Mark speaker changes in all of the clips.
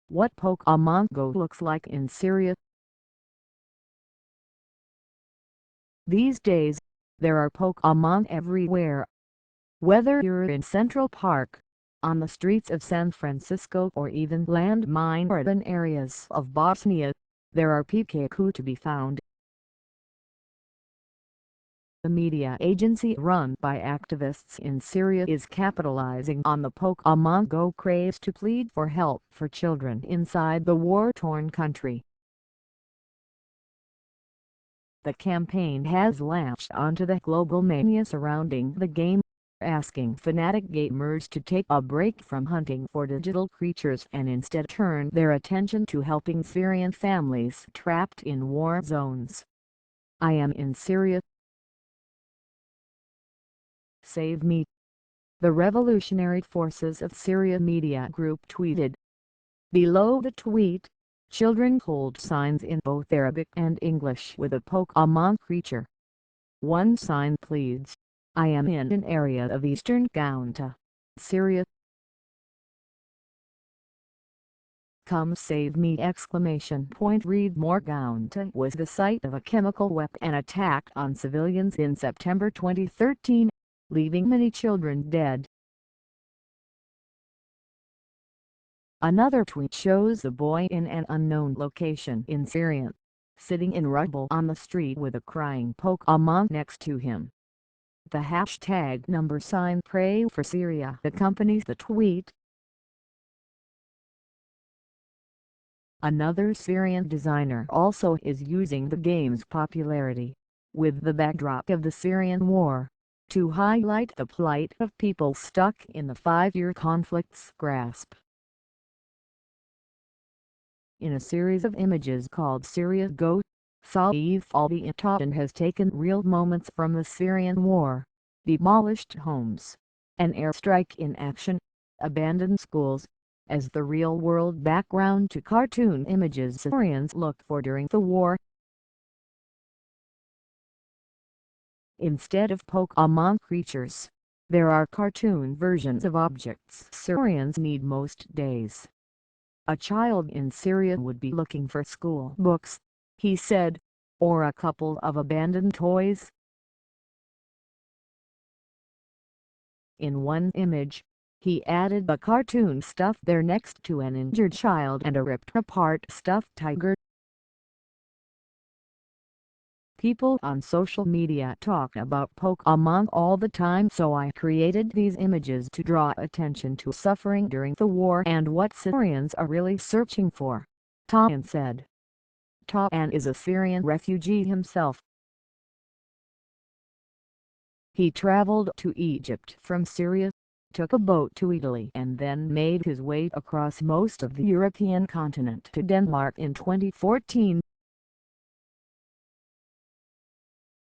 Speaker 1: What Pokemon Go looks like in Syria. These days, there are Pokemon everywhere. Whether you're in Central Park, on the streets of San Francisco or even landmine urban areas of Bosnia, there are Pikachu to be found. The media agency run by activists in Syria is capitalizing on the Pokemon Go craze to plead for help for children inside the war-torn country. The campaign has latched onto the global mania surrounding the game, asking fanatic gamers to take a break from hunting for digital creatures and instead turn their attention to helping Syrian families trapped in war zones. I am in Syria. Save me. The Revolutionary Forces of Syria media group tweeted. Below the tweet, children hold signs in both Arabic and English with a Pokemon creature. One sign pleads, "I am in an area of eastern Ghouta, Syria. Come save me!" Read more. Ghouta was the site of a chemical weapon attack on civilians in September 2013, leaving many children dead. Another tweet shows a boy in an unknown location in Syria, sitting in rubble on the street with a crying Pokemon next to him. The hashtag #Pray for Syria accompanies the tweet. Another Syrian designer also is using the game's popularity, with the backdrop of the Syrian war, to highlight the plight of people stuck in the 5-year conflict's grasp. In a series of images called Syria Go, Saif al-Ittan has taken real moments from the Syrian war: demolished homes, an airstrike in action, abandoned schools, as the real-world background to cartoon images Syrians looked for during the war. Instead of Pokemon creatures, there are cartoon versions of objects Syrians need most days. "A child in Syria would be looking for school books," he said, "or a couple of abandoned toys." In one image, he added a cartoon stuffed there next to an injured child and a ripped-apart stuffed tiger. People on social media talk about Pokemon all the time, so I created these images to draw attention to suffering during the war and what Syrians are really searching for, Ta'an said. Ta'an is a Syrian refugee himself. He traveled to Egypt from Syria, took a boat to Italy and then made his way across most of the European continent to Denmark in 2014.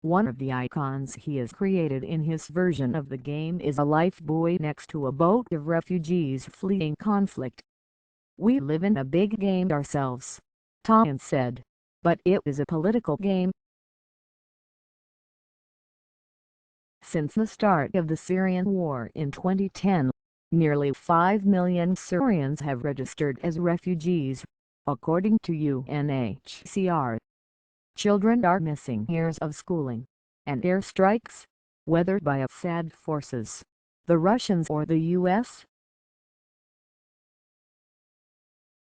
Speaker 1: One of the icons he has created in his version of the game is a lifebuoy next to a boat of refugees fleeing conflict. "We live in a big game ourselves," Ta'an said, "but it is a political game." Since the start of the Syrian war in 2010, nearly 5 million Syrians have registered as refugees, according to UNHCR. Children are missing years of schooling, and airstrikes, whether by Assad forces, the Russians or the U.S.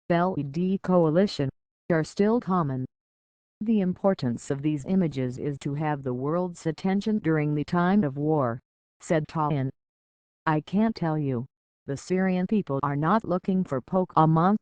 Speaker 1: LED coalition, are still common. The importance of these images is to have the world's attention during the time of war, said Ta'an. "I can't tell you, the Syrian people are not looking for Pokemon.